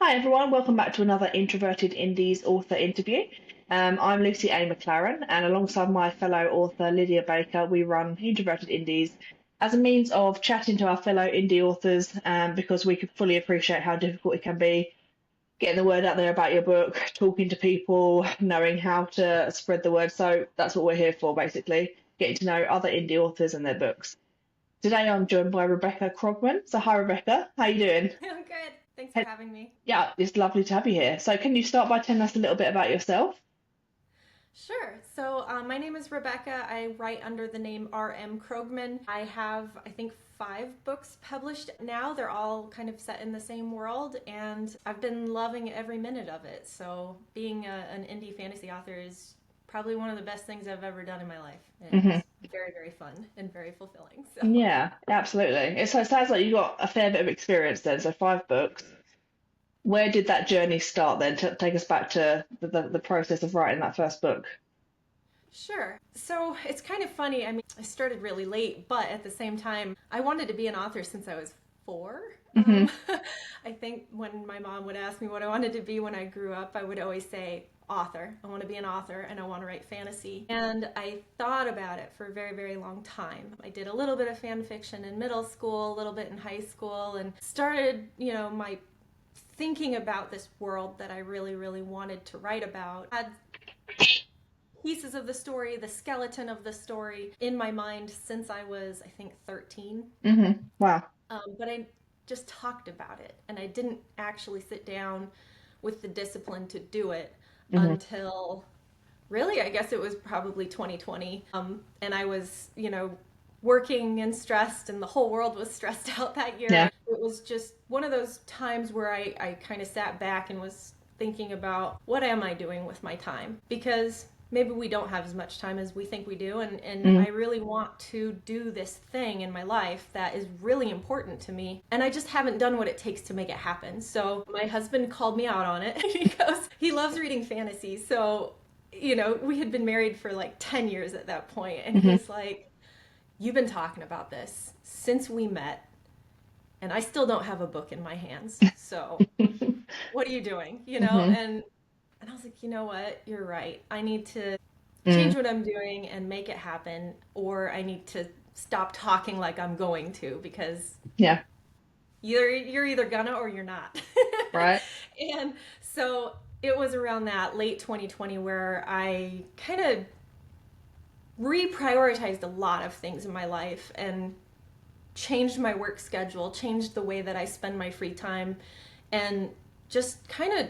Hi everyone, welcome back to another Introverted Indies author interview. I'm Lucy A. McLaren, and alongside my fellow author Lydia Baker, we run Introverted Indies as a means of chatting to our fellow indie authors because we can fully appreciate how difficult it can be getting the word out there about your book, talking to people, knowing how to spread the word. So that's what we're here for, basically, getting to know other indie authors and their books. Today I'm joined by Rebecca Krogman. So hi Rebecca, how you doing? I'm good. Thanks for having me. Yeah, it's lovely to have you here. So, can you start by telling us a little bit about yourself? Sure. So, my name is Rebecca. I write under the name R.M. Krogman. I have, I think, 5 books published now. They're all kind of set in the same world, and I've been loving every minute of it. So, being an indie fantasy author is probably one of the best things I've ever done in my life. And Hmm. it's very, very fun and very fulfilling. So, Yeah, absolutely. It sounds like you got a fair bit of experience then. So, 5 books. Where did that journey start then? Take us back to the process of writing that first book. sure. So it's kind of funny. I mean, I started really late, but at the same time, I wanted to be an author since I was 4. Hmm. I think when my mom would ask me what I wanted to be when I grew up, I would always say author. I want to be an author and I want to write fantasy. And I thought about it for a very, very long time. I did a little bit of fan fiction in middle school, a little bit in high school, and started, my thinking about this world that I really, really wanted to write about. I had pieces of the story, the skeleton of the story in my mind since I was, I think, 13. Wow. But I just talked about it and I didn't actually sit down with the discipline to do it Hmm. until really, I guess it was probably 2020. And I was, working and stressed, and the whole world was stressed out that year. Yeah. And it was just one of those times where I kind of sat back and was thinking about what am I doing with my time? Because maybe we don't have as much time as we think we do. And Mm. I really want to do this thing in my life that is really important to me. And I just haven't done what it takes to make it happen. So my husband called me out on it because he loves reading fantasy. So, we had been married for like 10 years at that point, and Hmm. he's like, you've been talking about this since we met, and I still don't have a book in my hands. So what are you doing? Hmm. And I was like, you know what? You're right. I need to Mm. change what I'm doing and make it happen, or I need to stop talking like I'm going to, because Yeah. you're either gonna or you're not. Right. And so it was around that late 2020 where I kind of reprioritized a lot of things in my life and changed my work schedule, changed the way that I spend my free time, and just kind of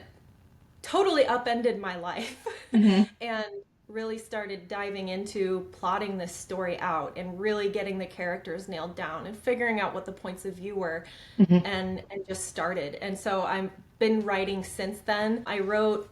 totally upended my life Hmm. and really started diving into plotting this story out and really getting the characters nailed down and figuring out what the points of view were, Hmm. and just started. And so I've been writing since then. I wrote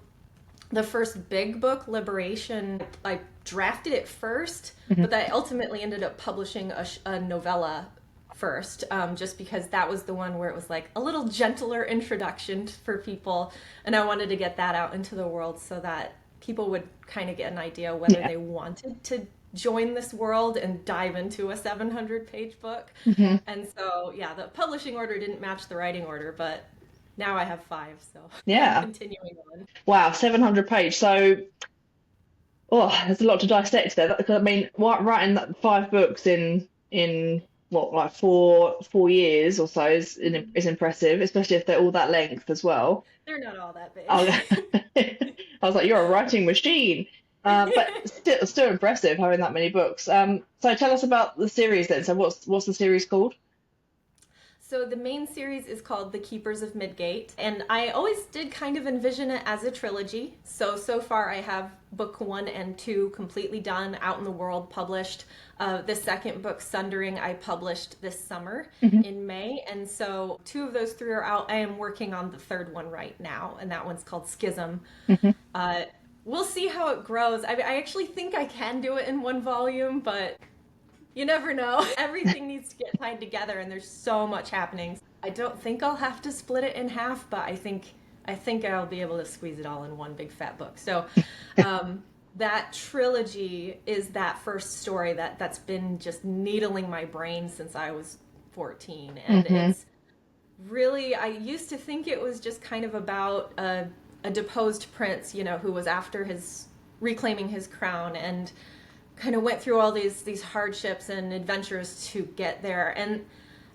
the first big book, Liberation. I drafted it first, Hmm. but I ultimately ended up publishing a novella first, just because that was the one where it was like a little gentler introduction for people. And I wanted to get that out into the world so that people would kind of get an idea whether Yeah. they wanted to join this world and dive into a 700-page book. Hmm. And so, yeah, the publishing order didn't match the writing order, but now I have 5, so I'm Yeah. continuing on. Wow. 700 page. So, oh, there's a lot to dissect there. Because I mean, writing 5 books in what, like four years or so is impressive, especially if they're all that length as well. They're not all that big. I, I was like, you're a writing machine. But still impressive having that many books. So tell us about the series then. So what's the series called? So the main series is called The Keepers of Midgate, and I always did kind of envision it as a trilogy. So far I have book 1 and 2 completely done, out in the world, published. The second book, Sundering, I published this summer Hmm. in May, and so 2 of those 3 are out. I am working on the third one right now, and that one's called Schism. Hmm. Uh, we'll see how it grows. I actually think I can do it in one volume, but you never know. Everything needs to get tied together, and there's so much happening. I don't think I'll have to split it in half, but I think I'll be able to squeeze it all in one big fat book. So, that trilogy is that first story that's been just needling my brain since I was 14, and Hmm. it's really, I used to think it was just kind of about a deposed prince, who was after his reclaiming his crown and kind of went through all these hardships and adventures to get there. And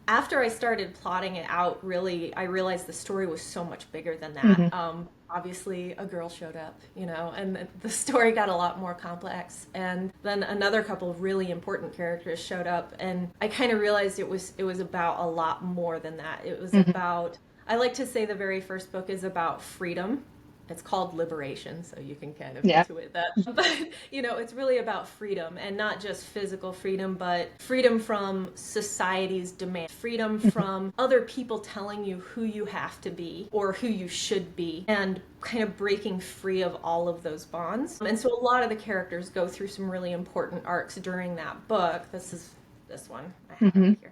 after I started plotting it out, really, I realized the story was so much bigger than Hmm. that. Obviously, a girl showed up, and the story got a lot more complex. And then another couple of really important characters showed up, and I kind of realized it was about a lot more than that. It was Hmm. about, I like to say the very first book is about freedom. It's called Liberation, so you can kind of Yeah. intuit that. But, it's really about freedom, and not just physical freedom, but freedom from society's demand, freedom Hmm. from other people telling you who you have to be or who you should be, and kind of breaking free of all of those bonds. And so a lot of the characters go through some really important arcs during that book. This is this one. I have it Hmm. right here.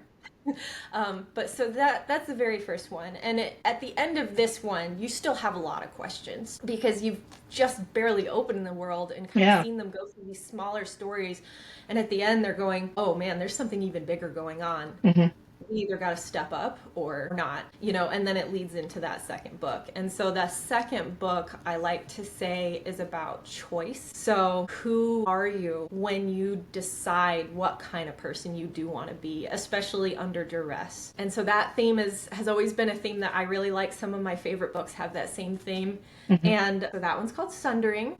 But so that's the very first one, and at the end of this one, you still have a lot of questions because you've just barely opened the world and kind of Yeah. seen them go through these smaller stories, and at the end, they're going, "Oh man, there's something even bigger going on." Hmm. We either got to step up or not, and then it leads into that second book. And so the second book, I like to say, is about choice. So who are you when you decide what kind of person you do want to be, especially under duress? And so that theme has always been a theme that I really like. Some of my favorite books have that same theme. Hmm. And so that one's called Sundering.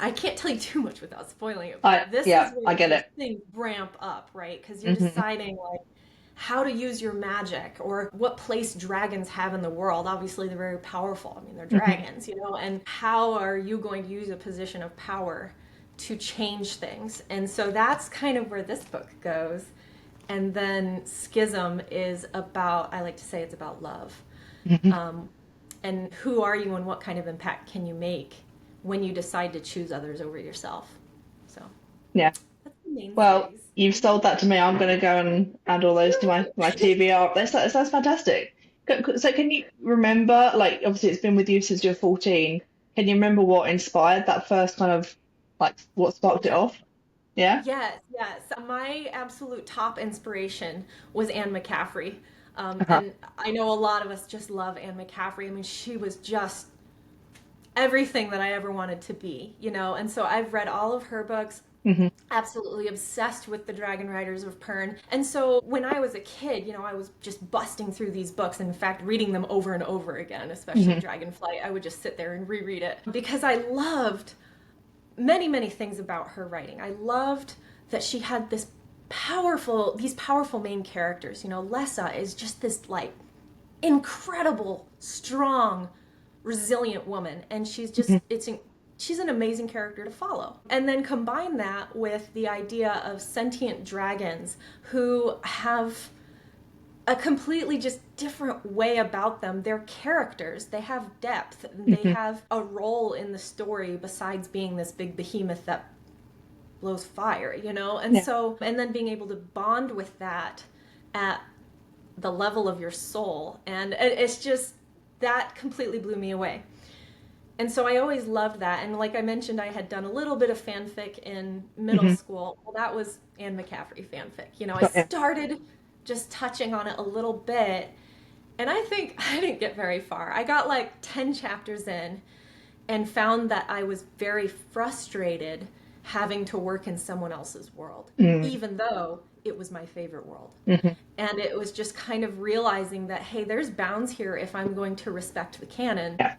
I can't tell you too much without spoiling it, I but this is yeah, where I get those it. things ramp up, right? Because you're Hmm. deciding like how to use your magic or what place dragons have in the world. Obviously, they're very powerful. I mean, they're Hmm. dragons, and how are you going to use a position of power to change things? And so that's kind of where this book goes. And then Schism is about, I like to say it's about love. Hmm. Um, and who are you and what kind of impact can you make when you decide to choose others over yourself? So Yeah. that's the main Well, series. you've sold that to me. I'm going to go and add all those to my TBR. That sounds fantastic. So, can you remember, like, obviously it's been with you since you're 14. Can you remember what inspired that first kind of, like, what Oh, sparked it yeah. off? Yeah. Yes, yes. My absolute top inspiration was Anne McCaffrey. Uh-huh. And I know a lot of us just love Anne McCaffrey. I mean, she was just everything that I ever wanted to be. And so I've read all of her books, Hmm. absolutely obsessed with the Dragon Riders of Pern. And so when I was a kid, I was just busting through these books. In fact, reading them over and over again, especially Hmm. Dragonflight. I would just sit there and reread it because I loved many, many things about her writing. I loved that she had these powerful main characters. Lessa is just this like incredible, strong, resilient woman, and Hmm. she's an amazing character to follow. And then combine that with the idea of sentient dragons who have a completely just different way about them. They're characters. They have depth. They Hmm. have a role in the story besides being this big behemoth that blows fire. And Yeah. so, and then being able to bond with that at the level of your soul. And it's just, that completely blew me away. And so I always loved that. And like I mentioned, I had done a little bit of fanfic in middle Hmm. school. Well, that was Anne McCaffrey fanfic. I Got you. started just touching on it a little bit. And I think I didn't get very far. I got like 10 chapters in and found that I was very frustrated having to work in someone else's world, Mm. even though it was my favorite world. Hmm. And it was just kind of realizing that, hey, there's bounds here if I'm going to respect the canon. Yeah.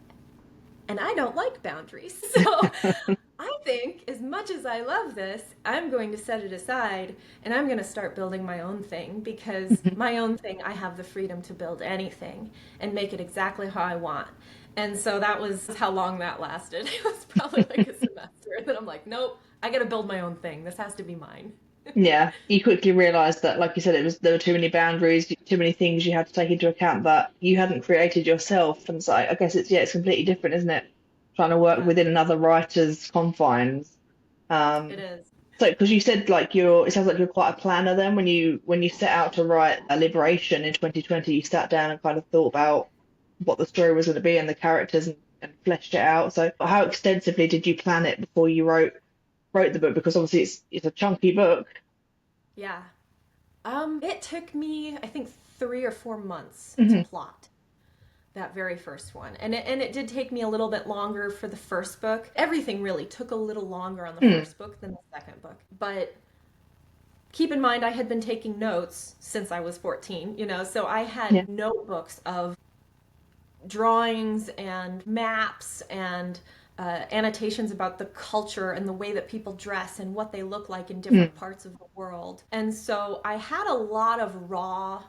And I don't like boundaries. So I think, as much as I love this, I'm going to set it aside and I'm going to start building my own thing because Hmm. my own thing, I have the freedom to build anything and make it exactly how I want. And so that was how long that lasted. It was probably like a semester. And then I'm like, nope, I got to build my own thing. This has to be mine. Yeah. You quickly realized that, like you said, there were too many boundaries, too many things you had to take into account that you hadn't created yourself. And so I guess it's completely different, isn't it? Trying to work Yeah, within another writer's confines. it Um, is. so because you said like it sounds like you're quite a planner then when you set out to write a Liberation in 2020, you sat down and kind of thought about what the story was going to be and the characters and fleshed it out. So how extensively did you plan it before you wrote the book? Because obviously it's a chunky book. Yeah. It took me, I think, 3 or 4 months to Hmm. plot that very first one. And it did take me a little bit longer for the first book. Everything really took a little longer on the Mm. first book than the second book. But keep in mind, I had been taking notes since I was 14, so I Yeah. had notebooks of drawings and maps and annotations about the culture and the way that people dress and what they look like in Mm. different parts of the world. And so I had a lot of raw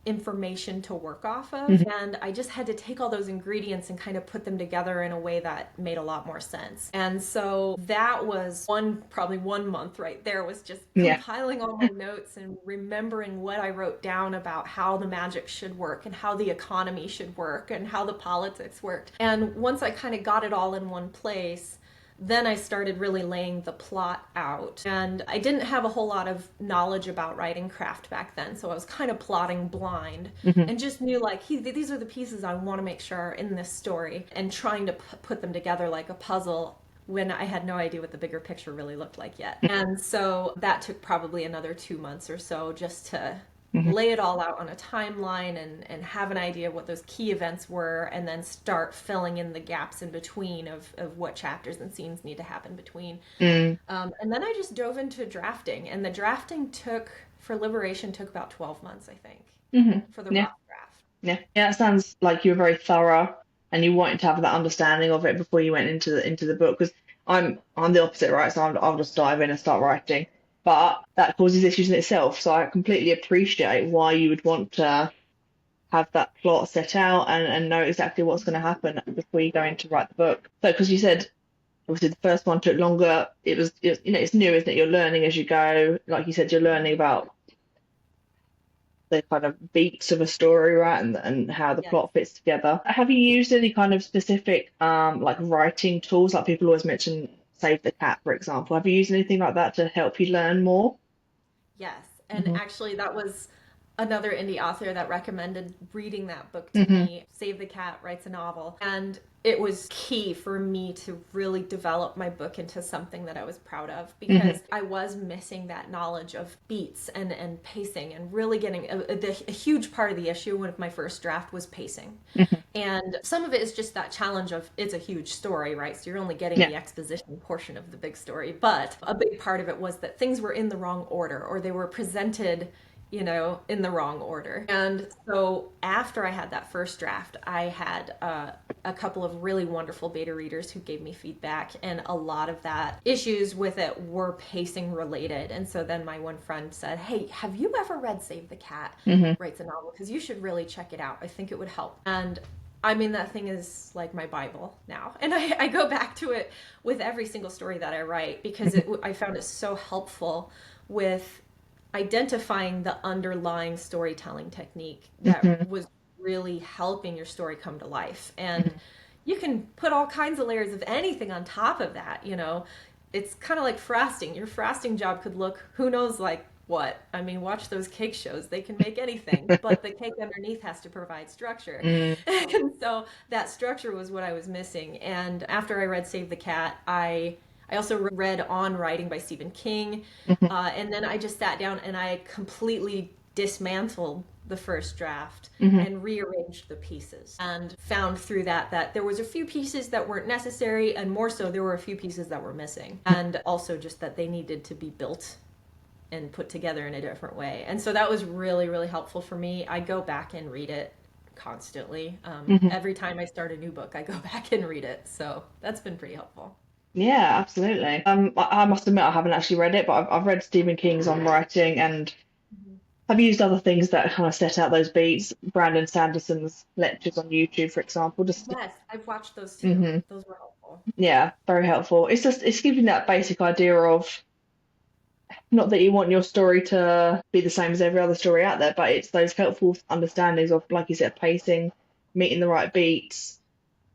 information to work off of. Hmm. And I just had to take all those ingredients and kind of put them together in a way that made a lot more sense. And so that was probably 1 month right there, was just Yeah. compiling all my notes and remembering what I wrote down about how the magic should work and how the economy should work and how the politics worked. And once I kind of got it all in one place, then I started really laying the plot out. And I didn't have a whole lot of knowledge about writing craft back then, so I was kind of plotting blind Hmm. and just knew like, these are the pieces I want to make sure are in this story, and trying to put them together like a puzzle when I had no idea what the bigger picture really looked like yet. And so that took probably another 2 months or so just to Hmm. lay it all out on a timeline and have an idea of what those key events were, and then start filling in the gaps in between of what chapters and scenes need to happen between. Mm. And then I just dove into drafting, and the drafting for Liberation took about 12 months, I think, Hmm. for the Yeah. rough draft. Yeah. Yeah. It sounds like you were very thorough and you wanted to have that understanding of it before you went into the book. Because I'm the opposite, right? So I'll just dive in and start writing. But that causes issues in itself. So I completely appreciate why you would want to have that plot set out and know exactly what's going to happen before you go in to write the book. So, because you said obviously the first one took longer, it's new, isn't it? You're learning as you go. Like you said, you're learning about the kind of beats of a story, right, and how the Yes. plot fits together. Have you used any kind of specific like writing tools? Like people always mention Save the Cat, for example. Have you used anything like that to help you learn more? Yes. And Hmm. actually, that was another indie author that recommended reading that book to Hmm. me. Save the Cat writes a novel. And it was key for me to really develop my book into something that I was proud of, Hmm. because I was missing that knowledge of beats and pacing, and really getting a huge part of the issue with my first draft was pacing. Hmm. And some of it is just that challenge of, it's a huge story, right? So you're only getting Yeah. the exposition portion of the big story. But a big part of it was that things were in the wrong order, or they were presented, in the wrong order. And so after I had that first draft, I had a couple of really wonderful beta readers who gave me feedback, and a lot of that issues with it were pacing related. And so then my one friend said, "Hey, have you ever read Save the Cat Hmm. Writes a Novel? Because you should really check it out. I think it would help." And I mean, that thing is like my Bible now. And I go back to it with every single story that I write, because I found it so helpful with identifying the underlying storytelling technique that Hmm. was really helping your story come to life. And you can put all kinds of layers of anything on top of that. It's kind of like frosting. Your frosting job could look, who knows, like what. I mean, watch those cake shows. They can make anything, but the cake underneath has to provide structure. Mm. And so that structure was what I was missing. And after I read Save the Cat, I also read On Writing by Stephen King. Hmm. And then I just sat down and I completely dismantled the first draft Hmm. and rearranged the pieces, and found through that there was a few pieces that weren't necessary, and more so there were a few pieces that were missing, and also just that they needed to be built and put together in a different way. And so that was really, really helpful for me. I go back and read it constantly. Hmm. Every time I start a new book, I go back and read it. So that's been pretty helpful. Yeah, absolutely. I must admit I haven't actually read it, but I've read Stephen King's On Writing, and Mhm. I've used other things that kind of set out those beats. Brandon Sanderson's lectures on YouTube, for example. Just Yes, I've watched those too. hmm Those were helpful. yeah, very helpful. It's giving that basic idea of not that you want your story to be the same as every other story out there, but it's those helpful understandings of, like you said, pacing, meeting the right beats.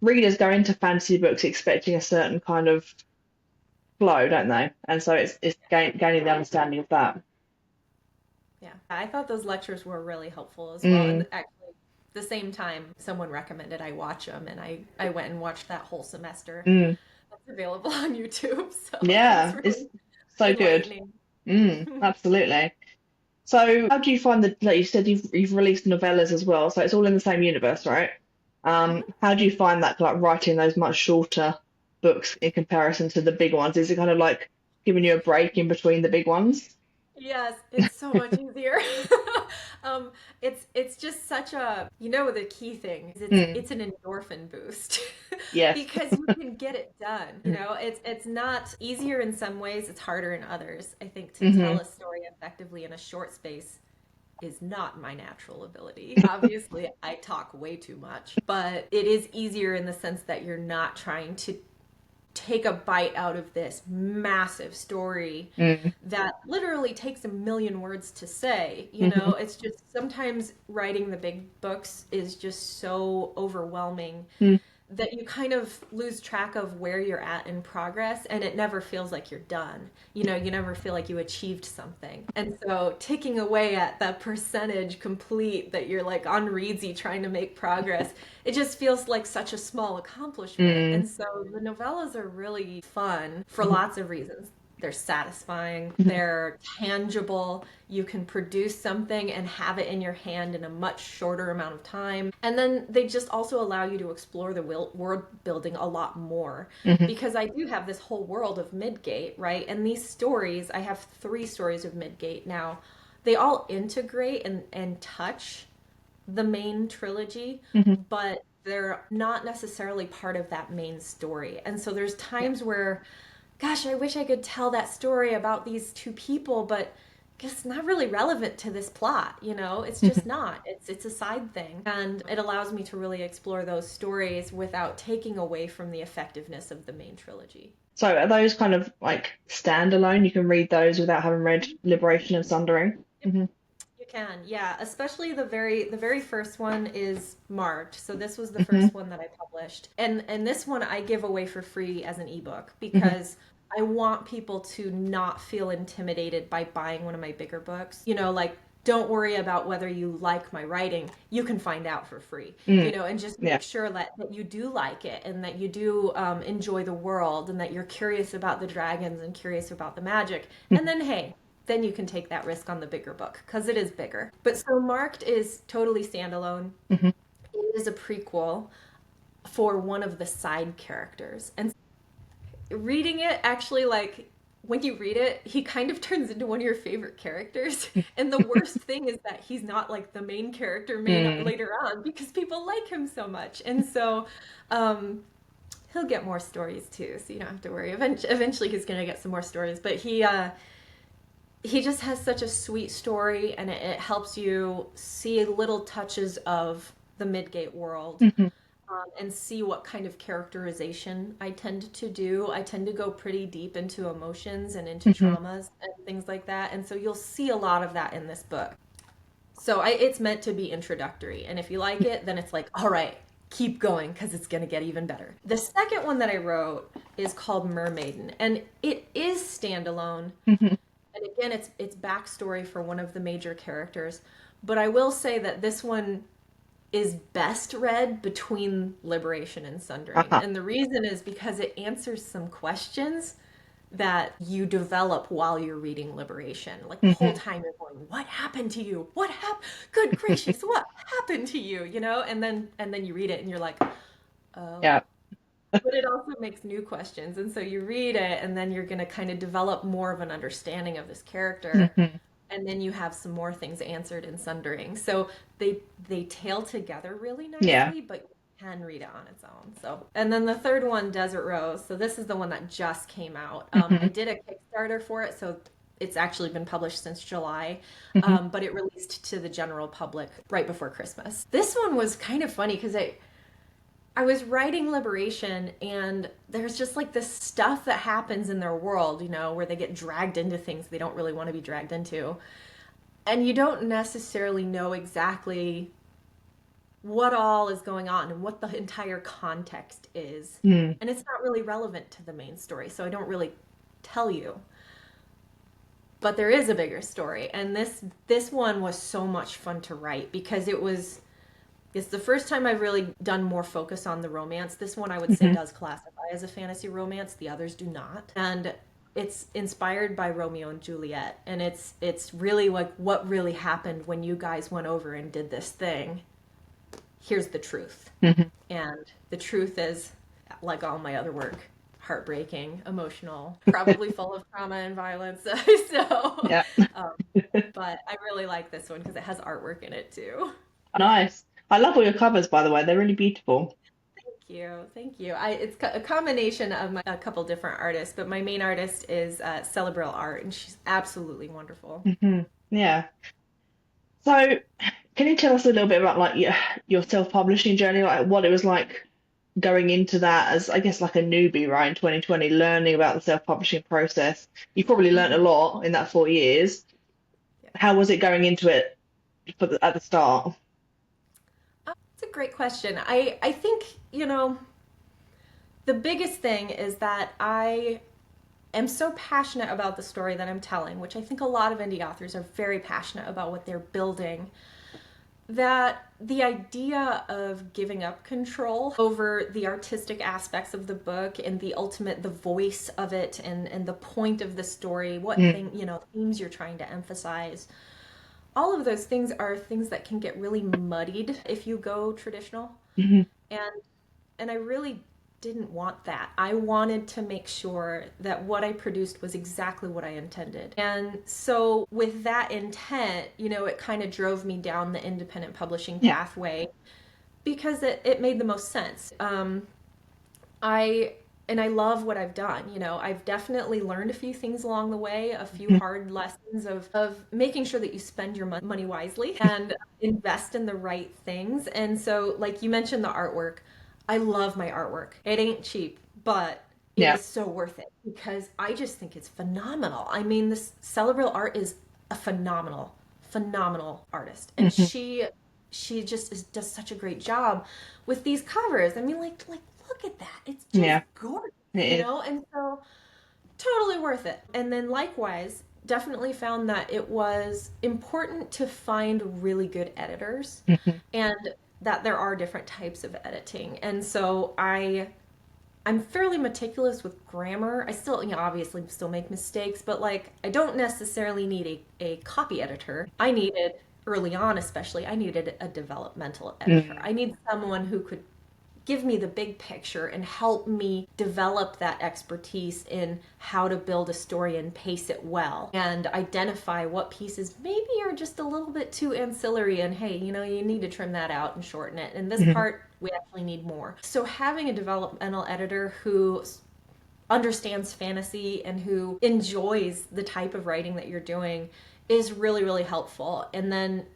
Readers go into fantasy books expecting a certain kind of flow, don't they? And so it's gaining the understanding of that. Yeah, I thought those lectures were really helpful as well. Mm. And actually, the same time, someone recommended I watch them, and I went and watched that whole semester. Mm. That's available on YouTube, so it was Yeah, it's really so good. enlightening. Mm, absolutely. So how do you find the, like you said, you've released novellas as well, so it's all in the same universe, right? How do you find that, like writing those much shorter books in comparison to the big ones? Is it kind of like giving you a break in between the big ones? Yes, it's so much easier. Um, it's just such a, the key thing is Mm, it's an endorphin boost yes. because you can get it done. It's not easier in some ways, it's harder in others. I think to tell Hmm. a story effectively in a short space is not my natural ability. Obviously, I talk way too much, but it is easier in the sense that you're not trying to take a bite out of this massive story Mm, that literally takes a million words to say. hmm. It's just sometimes writing the big books is just so overwhelming Mm, that you kind of lose track of where you're at in progress and it never feels like you're done. You never feel like you achieved something. And so ticking away at that percentage complete that you're like on Reedsy trying to make progress, it just feels like such a small accomplishment. mm, And so the novellas are really fun for mhm, lots of reasons. They're satisfying, mhm, they're tangible. You can produce something and have it in your hand in a much shorter amount of time. And then they just also allow you to explore the world building a lot more. mhm, Because I do have this whole world of Midgate, right? And these stories, I have three stories of Midgate now. They all integrate and touch the main trilogy, mhm. but they're not necessarily part of that main story. And so there's Yeah. times where, gosh, I wish I could tell that story about these two people, but it's not really relevant to this plot, It's just Mhm. not. It's a side thing. And it allows me to really explore those stories without taking away from the effectiveness of the main trilogy. So are those kind of like standalone? You can read those without having read Liberation and Sundering? Hmm. You can, yeah. Especially the very first one is marked. So this was the Hmm. first one that I published. And this one I give away for free as an ebook Hmm. because I want people to not feel intimidated by buying one of my bigger books. Like don't worry about whether you like my writing. You can find out for free, Mm. and just Yeah. make sure that you do like it and that you do enjoy the world and that you're curious about the dragons and curious about the magic. And then, hey, then you can take that risk on the bigger book because it is bigger. But so Marked is totally standalone. Hmm. It is a prequel for one of the side characters. And reading it actually, like, when you read it, he kind of turns into one of your favorite characters. And the worst thing is that he's not like the main character main Mm. later on because people like him so much. And so um, he'll get more stories too, so you don't have to worry. Eventually he's going to get some more stories, but he just has such a sweet story and it helps you see little touches of the Midgate world, Hmm. and see what kind of characterization I tend to do. I tend to go pretty deep into emotions and into Hmm. traumas and things like that. And so you'll see a lot of that in this book. So it's meant to be introductory. And if you like it, then it's like, all right, keep going because it's going to get even better. The second one that I wrote is called Mermaiden, and it is standalone. Hmm. And again, it's backstory for one of the major characters. But I will say that this one is best read between Liberation and Sundering. Uh-huh. And the reason is because it answers some questions that you develop while you're reading Liberation. Like the whole Hmm. time you're going, "What happened to you? What happened? Good gracious, what happened to you?" And then you read it and you're like, "Oh." Yeah. But it also makes new questions. And so you read it and then you're going to kind of develop more of an understanding of this character, Hmm. and then you have some more things answered in Sundering. So they tail together really Yeah. nicely, but you can read it on its own. So, and then the third one, Desert Rose. So this is the one that just came out. I Hmm. did a Kickstarter for it, so it's actually been published since July, Hmm. but it released to the general public right before Christmas. This one was kind of funny because I was writing Liberation, and there's just like this stuff that happens in their world, where they get dragged into things they don't really want to be dragged into. And you don't necessarily know exactly what all is going on and what the entire context is. Mm. And it's not really relevant to the main story, so I don't really tell you. But there is a bigger story, and this one was so much fun to write because it's the first time I've really done more focus on the romance. This one I would say Hmm. does classify as a fantasy romance. The others do not. And it's inspired by Romeo and Juliet, and it's really like what really happened when you guys went over and did this thing. Here's the truth. Mhm. And the truth is, like all my other work, heartbreaking, emotional, probably full of trauma and violence. So, Yeah. um, but I really like this one because it has artwork in it too. Nice. I love all your covers, by the way. They're really beautiful. Thank you, thank you. It's a combination of a couple different artists, but my main artist is Celebral Art, and she's absolutely wonderful. Yeah. So, can you tell us a little bit about like your self-publishing journey, like what it was like going into that as, I guess, like a newbie, right, in 2020, learning about the self-publishing process? You probably learned a Mhm. lot in that 4 years. Yeah. How was it going into it at the start? It's a great question. I think, the biggest thing is that I am so passionate about the story that I'm telling, which I think a lot of indie authors are very passionate about what they're building, that the idea of giving up control over the artistic aspects of the book and the voice of it and the point of the story, what Mm, thing, themes you're trying to emphasize, all of those things are things that can get really muddied if you go traditional. mhm, And and I really didn't want that. I wanted to make sure that what I produced was exactly what I intended. And so with that intent, it kind of drove me down the independent publishing yeah. pathway because it made the most sense. I and I love what I've done. I've definitely learned a few things along the way, a few Mhm. hard lessons of making sure that you spend your money wisely and invest in the right things. And so, like you mentioned, the artwork, I love my artwork. It ain't cheap, but it Yeah. is so worth it because I just think it's phenomenal. I mean, this Celebral Art is a phenomenal artist, and Mhm. she just does such a great job with these covers. I mean, like look at that. It's just Yeah, gorgeous, it is. And so totally worth it. And then likewise, definitely found that it was important to find really good editors Mhm. and that there are different types of editing. And so I'm fairly meticulous with grammar. I still, obviously still make mistakes, but like I don't necessarily need a copy editor. I needed early on, especially, I needed a developmental editor. Mm. I need someone who could give me the big picture and help me develop that expertise in how to build a story and pace it well and identify what pieces maybe are just a little bit too ancillary and hey, you need to trim that out and shorten it. And this Mhm. part we actually need more. So having a developmental editor who understands fantasy and who enjoys the type of writing that you're doing is really really helpful. And then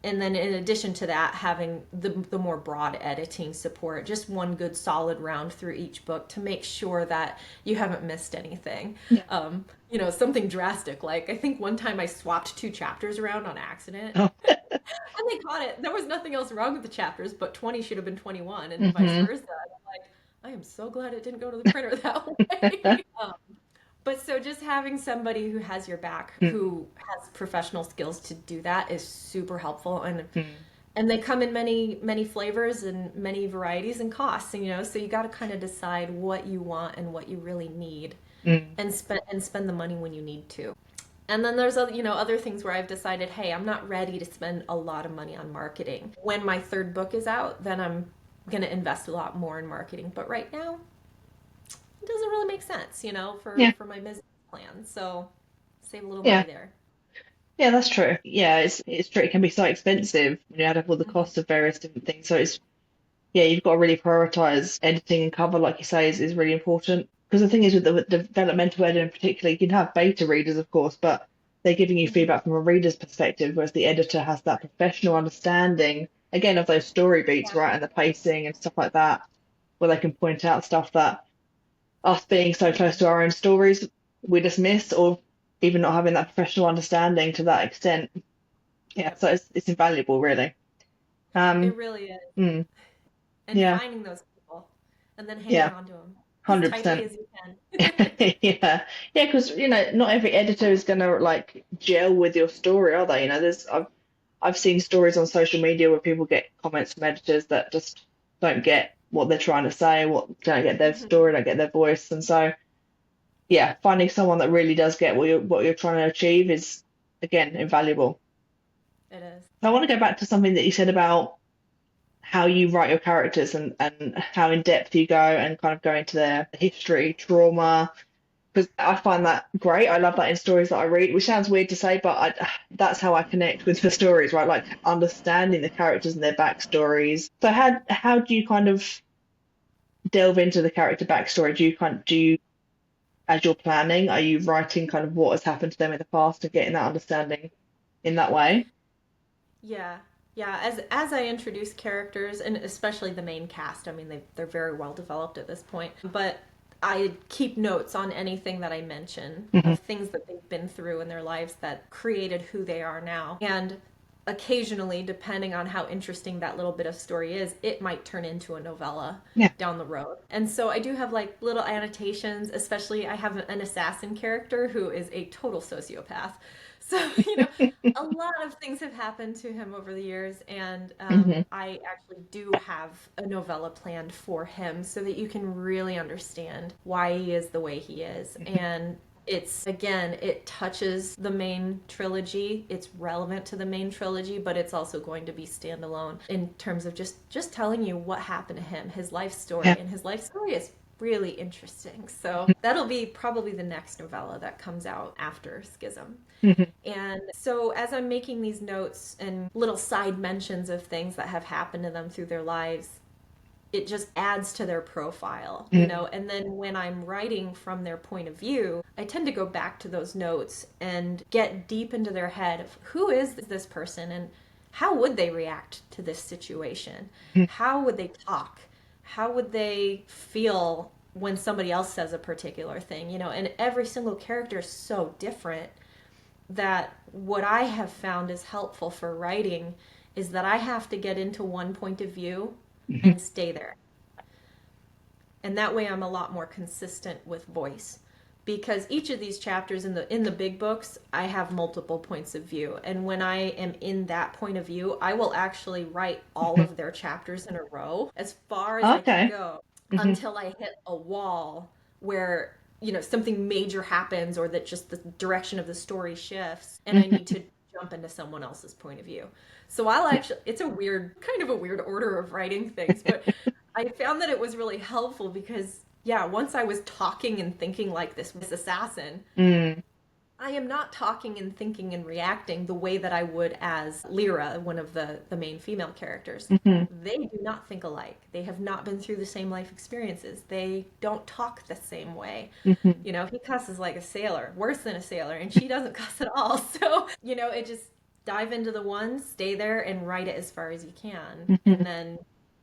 in addition to that, having the more broad editing support, just one good solid round through each book to make sure that you haven't missed anything. Yeah. Something drastic, like I think one time I swapped two chapters around on accident Oh. and they caught it. There was nothing else wrong with the chapters, but 20 should have been 21 and vice Mhm. versa. And I'm like, I am so glad it didn't go to the printer that way. But so just having somebody who has your back, Mm. who has professional skills to do that is super helpful. Mm. And they come in many flavors and many varieties and costs, and so you got to kind of decide what you want and what you really need Mm. and spend the money when you need to. And then there's other things where I've decided, hey, I'm not ready to spend a lot of money on marketing. When my third book is out, then I'm going to invest a lot more in marketing. But right now, it doesn't really make sense, Yeah. for my business plan. So save a little Yeah. money there. Yeah, that's true. Yeah, it's true. It can be so expensive when you add up all the Mhm. costs of various different things. So it's, yeah, you've got to really prioritize editing and cover, like you say, is really important. Because the thing is with the developmental editing in particular, you can have beta readers, of course, but they're giving you Mhm. feedback from a reader's perspective, whereas the editor has that professional understanding, again, of those story beats, Yeah. right, and the pacing and stuff like that, where they can point out stuff that us being so close to our own stories we just miss, or even not having that professional understanding to that extent. Yeah, Yep. so it's invaluable, really. It Um, really is. mm, And yeah, finding those people and then hanging yeah, on to them as tightly 100%. as you can. Yeah, yeah, because not every editor is gonna like gel with your story, are they? There's I've seen stories on social media where people get comments from editors that just don't get what they're trying to say, what don't get their Mhm. story, don't get their voice, and so yeah, finding someone that really does get what you're trying to achieve is again invaluable. It is. I want to go back to something that you said about how you write your characters and how in depth you go and kind of go into their history, trauma, because I find that great. I love that in stories that I read, which sounds weird to say, but that's how I connect with the stories, right? Like understanding the characters and their backstories. So how do you kind of delve into the character backstory? Do you as you're planning, are you writing kind of what has happened to them in the past and getting that understanding in that way? Yeah. Yeah, as I introduce characters and especially the main cast, I mean they're very well developed at this point, but I keep notes on anything that I mention Hmm. of things that they've been through in their lives that created who they are now. And occasionally, depending on how interesting that little bit of story is, it might turn into a novella Yeah. down the road. And so I do have like little annotations, especially I have an assassin character who is a total sociopath. So, a lot of things have happened to him over the years, and Hmm. I actually do have a novella planned for him so that you can really understand why he is the way he is. And it's, again, it touches the main trilogy. It's relevant to the main trilogy, but it's also going to be standalone in terms of just telling you what happened to him, his life Yeah. story, and his life story is really interesting. So that'll be probably the next novella that comes out after Schism. Hmm. And so, as I'm making these notes and little side mentions of things that have happened to them through their lives, it just adds to their profile. Hmm. And then when I'm writing from their point of view, I tend to go back to those notes and get deep into their head of who is this person and how would they react to this situation? How would they talk? How would they feel when somebody else says a particular thing? And every single character is so different that what I have found is helpful for writing is that I have to get into one point of view Hmm. and stay there. And that way I'm a lot more consistent with voice. Because each of these chapters in the big books, I have multiple points of view. And when I am in that point of view, I will actually write all of their chapters in a row as far as I can Okay. go Hmm. until I hit a wall where something major happens or that just the direction of the story shifts and I need Hmm. to jump into someone else's point of view. So I'll actually, it's a weird, kind of a weird order of writing things, but I found that it was really helpful because, yeah, once I was talking and thinking like this assassin, Mm. I am not talking and thinking and reacting the way that I would as Lyra, one of the main female characters. Hmm. They do not think alike. They have not been through the same life experiences. They don't talk the same way. Hmm. He cusses like a sailor, worse than a sailor, and she doesn't cuss at all. So, it just dive into the one, stay there, and write it as far as you can. Hmm. And then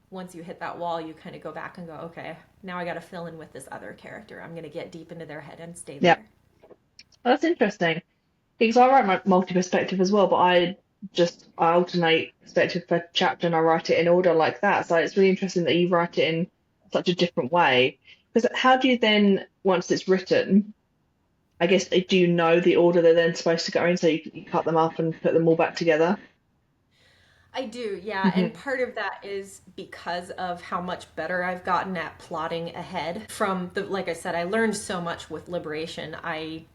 once you hit that wall, you kind of go back and go, okay, now I got to fill in with this other character. I'm going to get deep into their head and stay Yeah. there. Well, that's interesting because I write my multi-perspective as well, but I alternate perspective per chapter and I write it in order like that. So it's really interesting that you write it in such a different way. Because how do you then, once it's written, I guess, do you know the order they're then supposed to go in? So you cut them up and put them all back together? I do, yeah. And Hmm. part of that is because of how much better I've gotten at plotting ahead from like I said, I learned so much with Liberation. I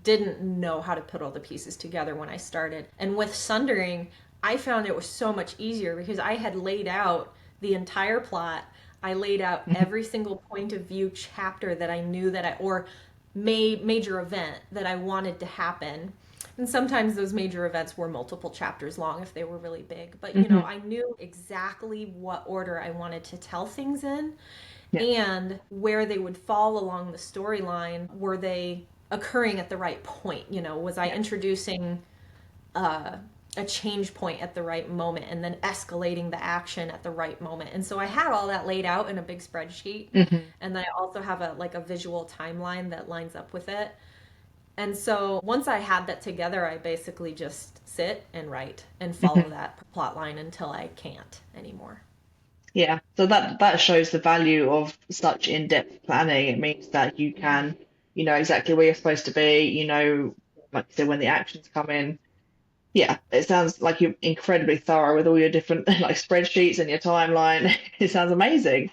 didn't know how to put all the pieces together when I started. And with Sundering, I found it was so much easier because I had laid out the entire plot. I laid out Hmm. every single point of view chapter that I knew or major event that I wanted to happen. And sometimes those major events were multiple chapters long if they were really big. But, Hmm. I knew exactly what order I wanted to tell things in Yeah. and where they would fall along the storyline. Were they occurring at the right point? Was I Yeah. introducing uh, a change point at the right moment and then escalating the action at the right moment? And so I had all that laid out in a big spreadsheet, Hmm. and then I also have a visual timeline that lines up with it. And so once I had that together, I basically just sit and write and follow Hmm. that plot line until I can't anymore. Yeah. So that shows the value of such in-depth planning. It means that you know exactly where you're supposed to be, like you said, when the actions come in. Yeah, it sounds like you're incredibly thorough with all your different like spreadsheets and your timeline. It sounds amazing.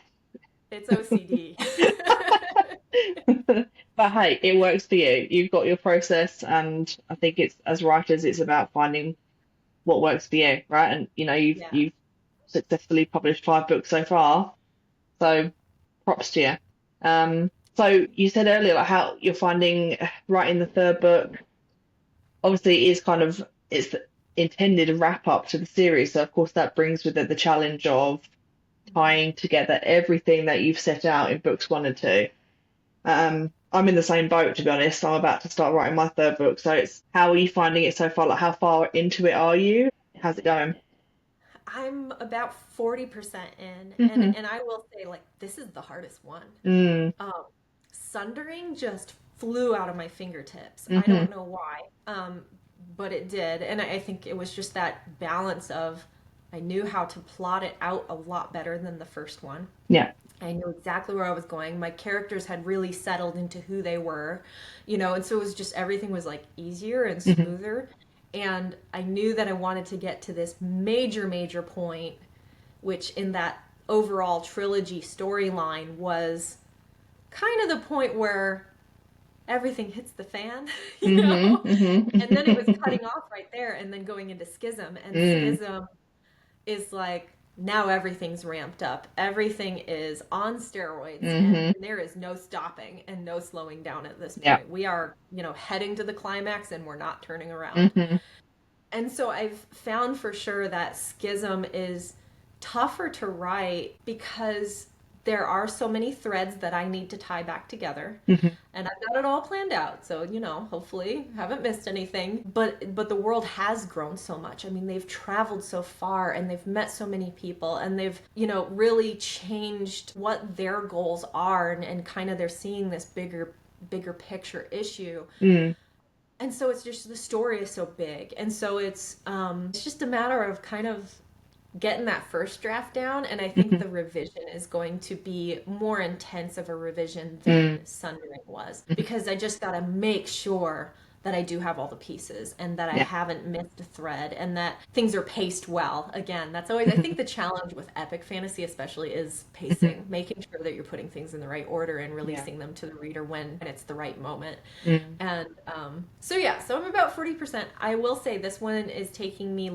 It's OCD. But hey, it works for you. You've got your process, and I think it's as writers, it's about finding what works for you, right? And Yeah. you've successfully published 5 books so far, so props to you. So you said earlier like how you're finding writing the third book. Obviously, it is kind of it's the intended wrap up to the series, so of course that brings with it the challenge of tying together everything that you've set out in books 1 and 2. I'm in the same boat, to be honest. I'm about to start writing my third book. So it's how are you finding it so far? Like, how far into it are you? How's it going? I'm about 40% in, Hmm. and I will say, like, this is the hardest one. Mm, Um, Sundering just flew out of my fingertips. I hmm. don't know why, but it did. And I think it was just that balance of I knew how to plot it out a lot better than the first one. Yeah. I knew exactly where I was going. My characters had really settled into who they were, and so it was just everything was like easier and Hmm. smoother. And I knew that I wanted to get to this major, major point, which in that overall trilogy storyline was kind of the point where everything hits the fan, Hmm. And then it was Hmm. cutting off right there and then going into Schism. And Mm, Schism is like now everything's ramped up. Everything is on steroids and hmm. there is no stopping and no slowing down at this Yeah. point. We are, heading to the climax and we're not turning around. Hmm. And so I've found for sure that Schism is tougher to write because there are so many threads that I need to tie back together. Hmm. And I've got it all planned out. So, hopefully haven't missed anything. But the world has grown so much. I mean, they've traveled so far and they've met so many people and they've, really changed what their goals are and kind of they're seeing this bigger picture issue. Mm, And so it's just the story is so big, and so it's just a matter of kind of getting that first draft down. And I think hmm. the revision is going to be more intense of a revision Mm, than Sundering was mhm. because I just got to make sure that I do have all the pieces and that I Yeah. haven't missed a thread and that things are paced well. Again, that's always, I think Hmm. the challenge with epic fantasy, especially, is Hmm. pacing, making sure that you're putting things in the right order and Yeah. releasing them to the reader when it's the right moment. Mm, And so yeah, so I'm about 40%. I will say this one is taking me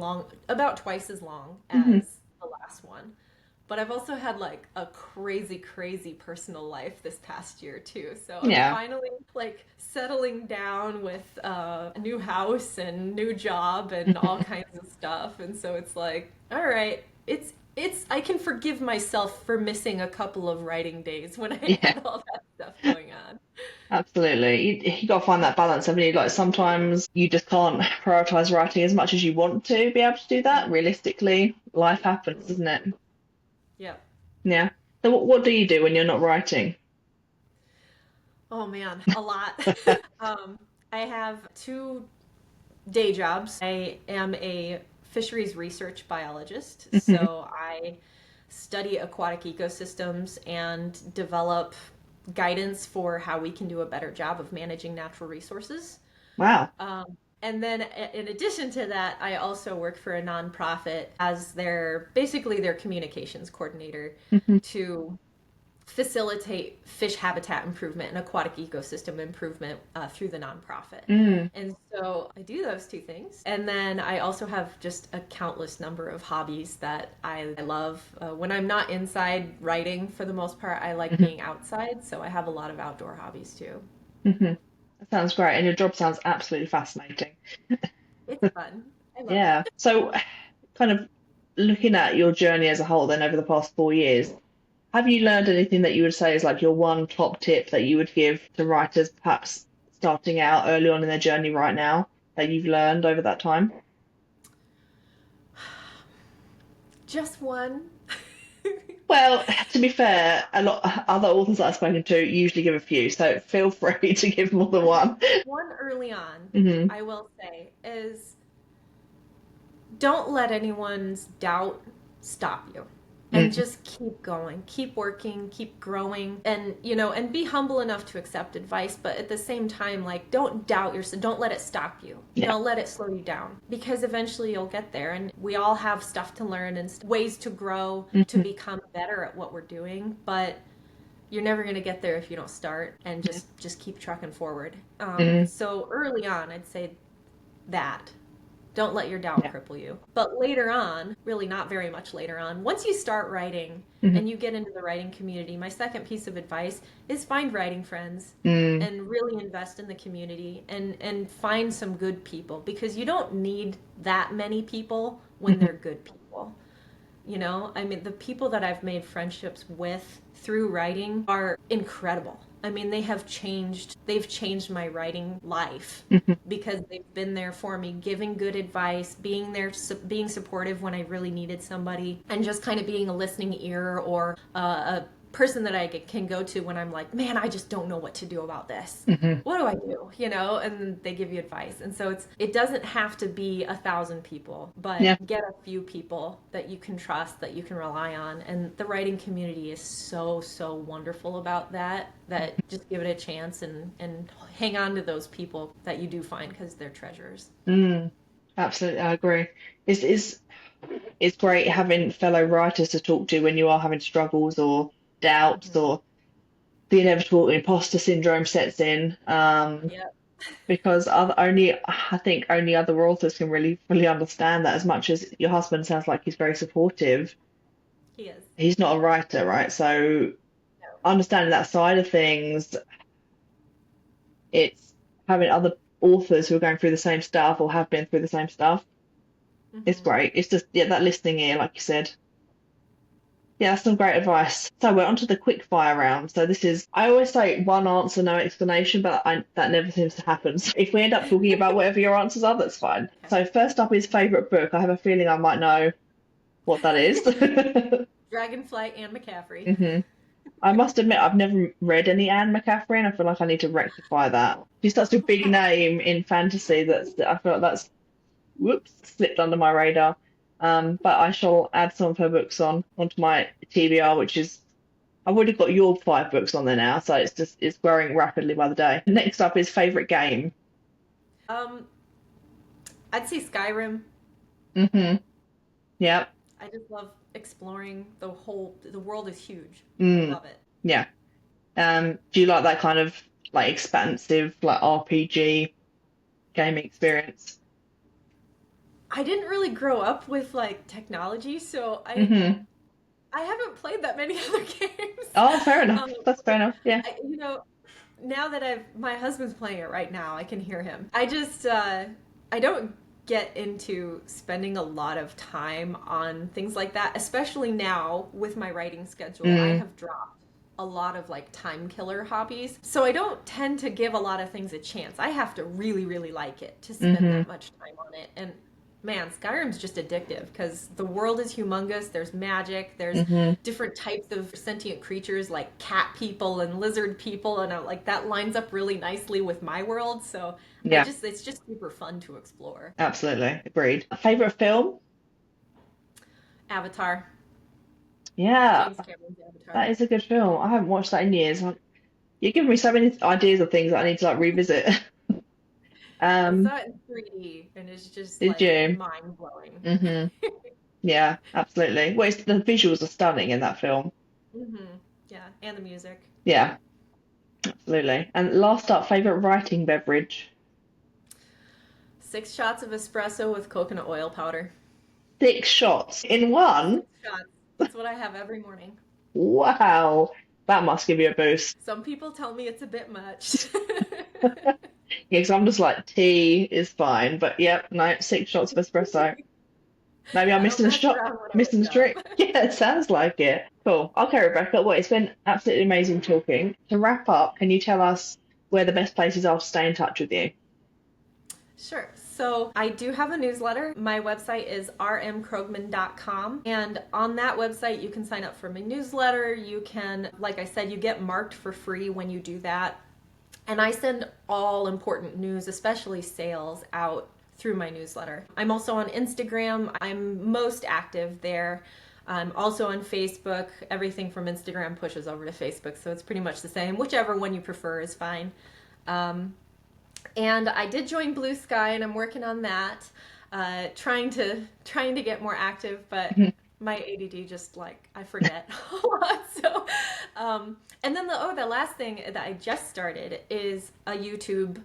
about twice as long hmm. as the last one. But I've also had like a crazy, crazy personal life this past year too. So I'm Yeah. finally like settling down with a new house and new job and all kinds of stuff. And so it's like, all right, it's I can forgive myself for missing a couple of writing days when I Yeah. had all that stuff going on. Absolutely. You got to find that balance, haven't you? Like sometimes you just can't prioritize writing as much as you want to be able to do that. Realistically, life happens, doesn't it? Yep. Yeah. So what do you do when you're not writing? Oh man, a lot. um, I have two day jobs. I am a fisheries research biologist, Hmm. so I study aquatic ecosystems and develop guidance for how we can do a better job of managing natural resources. Wow. And then in addition to that, I also work for a nonprofit as basically their communications coordinator Hmm. to facilitate fish habitat improvement and aquatic ecosystem improvement through the nonprofit. Mm. And so I do those two things. And then I also have just a countless number of hobbies that I love. When I'm not inside writing, for the most part, I like Hmm. being outside. So I have a lot of outdoor hobbies too. Hmm. That sounds great. And your job sounds absolutely fascinating. It's fun. I love it. Yeah. So, kind of looking at your journey as a whole, then over the past 4 years, have you learned anything that you would say is like your one top tip that you would give to writers perhaps starting out early on in their journey right now that you've learned over that time? Just one. Well, to be fair, a lot other authors that I've spoken to usually give a few, so feel free to give more than one. One early on, Hmm. I will say, is don't let anyone's doubt stop you. And Mm. just keep going, keep working, keep growing, and be humble enough to accept advice, but at the same time, like, don't doubt yourself. Don't let it stop you. Yeah. Don't let it slow you down because eventually you'll get there. And we all have stuff to learn and ways to grow, to Hmm. become better at what we're doing. But you're never going to get there if you don't start and just keep trucking forward. Mm-hmm. So early on, I'd say that. Don't let your doubt Yeah. cripple you. But later on, really not very much later on, once you start writing Mm-hmm. and you get into the writing community, my second piece of advice is find writing friends Mm. and really invest in the community and find some good people, because you don't need that many people when Mm-hmm. they're good people. You know, I mean, the people that I've made friendships with through writing are incredible. I mean, they've changed my writing life Mm-hmm. because they've been there for me, giving good advice, being there, being supportive when I really needed somebody, and just kind of being a listening ear or a person that I can go to when I'm like, man, I just don't know what to do about this. Mm-hmm. What do I do? You know, and they give you advice. And so it doesn't have to be 1,000 people, but Yeah. get a few people that you can trust, that you can rely on. And the writing community is so, so wonderful about that, that just give it a chance and hang on to those people that you do find, because they're treasures. Mm. Absolutely, I agree. It's great having fellow writers to talk to when you are having struggles or doubts, Mm-hmm. or the inevitable imposter syndrome sets in. Yep, Because I think only other authors can really fully understand that. As much as your husband sounds like he's very supportive, he is. he's not a writer, right? So understanding that side of things, it's having other authors who are going through the same stuff or have been through the same stuff. No. It's Hmm. great. It's just, yeah, that listening ear, like you said. Yeah, that's some great advice. So we're on to the quick fire round. So this is, I always say one answer, no explanation, but that never seems to happen. So if we end up talking about whatever your answers are, that's fine. Okay. So first up is favorite book. I have a feeling I might know what that is. Dragonflight and McCaffrey. hmm I must admit, I've never read any Anne McCaffrey, and I feel like I need to rectify that. She's such a big Yeah. name in fantasy that I feel like that's whoops slipped under my radar. But I shall add some of her books onto my TBR, which is I've already got your 5 books on there now, so it's growing rapidly by the day. Next up is favorite game. Um, I'd say Skyrim. hmm Yeah. I just love exploring the world is huge. I Mm. love it. Yeah. Do you like that kind of like expansive like RPG gaming experience? I didn't really grow up with like technology, so hmm I haven't played that many other games. Oh, fair enough. Um, That's fair enough. Yeah. you know, now that my husband's playing it right now, I can hear him. I don't get into spending a lot of time on things like that, especially now with my writing schedule. I Mm. have dropped a lot of like time killer hobbies. So I don't tend to give a lot of things a chance. I have to really, really like it to spend hmm that much time on it. And man, Skyrim's just addictive because the world is humongous. There's magic. There's hmm different types of sentient creatures like cat people and lizard people, and like that lines up really nicely with my world. So Yeah, it's just super fun to explore. absolutely. Agreed. Favorite film? Avatar, Yeah, James Cameron's Avatar. that is a good film. I haven't watched that in years. You're giving me so many ideas of things that I need to like revisit. I Um, saw it in 3D and it's just did like you? mind blowing. hmm Yeah, absolutely. Well, the visuals are stunning in that film. Hmm. Yeah, and the music. Yeah, absolutely. And last up, favorite writing beverage? 6 shots of espresso with coconut oil powder. 6 shots in one? 6 shots. That's what I have every morning. Wow, that must give you a boost. Some people tell me it's a bit much. Yeah, because I'm just like tea is fine, but yep, no, 6 shots of espresso. Maybe I'm I don't missing a mess shot, around when I missing the wake up. trick. Yeah, it sounds like it. Cool. Okay, Rebecca. Well, it's been absolutely amazing talking. To wrap up, can you tell us where the best places are to stay in touch with you? Sure. So I do have a newsletter. My website is rmkrogman.com. And on that website, you can sign up for my newsletter. You can, like I said, you get marked for free when you do that. And I send all important news, especially sales, out through my newsletter. I'm also on Instagram. I'm most active there. I'm also on Facebook. Everything from Instagram pushes over to Facebook, so it's pretty much the same. Whichever one you prefer is fine. Um, and I did join Blue Sky, and I'm working on that, trying to get more active. But My ADD just like I forget a lot. So, and then the last thing that I just started is a YouTube.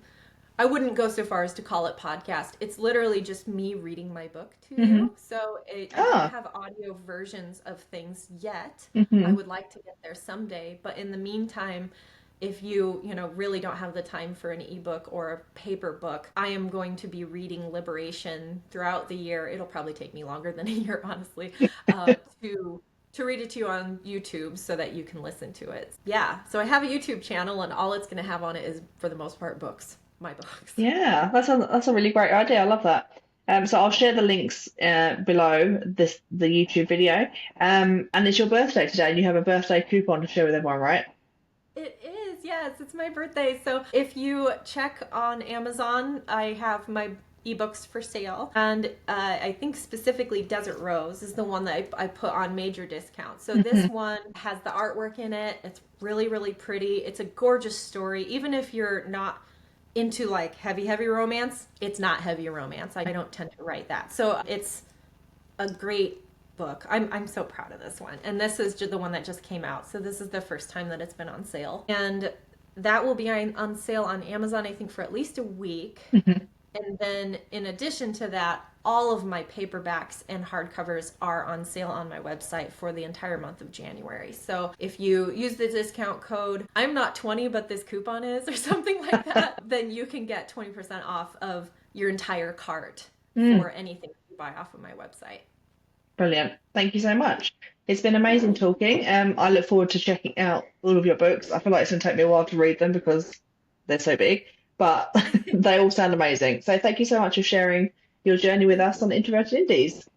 I wouldn't go so far as to call it podcast. It's literally just me reading my book to Hmm. you. So I don't Ah. have audio versions of things yet. I Hmm. would like to get there someday, but in the meantime, if you really don't have the time for an ebook or a paper book, I am going to be reading Liberation throughout the year. It'll probably take me longer than a year, honestly, to read it to you on YouTube so that you can listen to it. Yeah, so I have a YouTube channel, and all it's going to have on it is, for the most part, books, my books. Yeah, that's a really great idea. I love that. So I'll share the links below the YouTube video. And it's your birthday today, and you have a birthday coupon to share with everyone, right? It is, yes, it's my birthday. So if you check on Amazon, I have my ebooks for sale. And I think specifically Desert Rose is the one that I put on major discount. So this Hmm. one has the artwork in it. It's really, really pretty. It's a gorgeous story. Even if you're not into like heavy romance, it's not heavy romance. I don't tend to write that. So it's a great book. I'm so proud of this one. And this is the one that just came out. So this is the first time that it's been on sale. And that will be on sale on Amazon, I think, for at least a week. Hmm. And then in addition to that, all of my paperbacks and hardcovers are on sale on my website for the entire month of January. So if you use the discount code, I'm not 20, but this coupon is, or something like that, then you can get 20% off of your entire cart Mm, for anything you buy off of my website. brilliant. Thank you so much. It's been amazing talking. I look forward to checking out all of your books. I feel like it's going to take me a while to read them because they're so big, but they all sound amazing. So thank you so much for sharing your journey with us on Introverted Indies.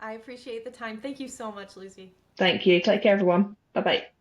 I appreciate the time. Thank you so much, Lucy. Thank you. Take care, everyone. Bye bye.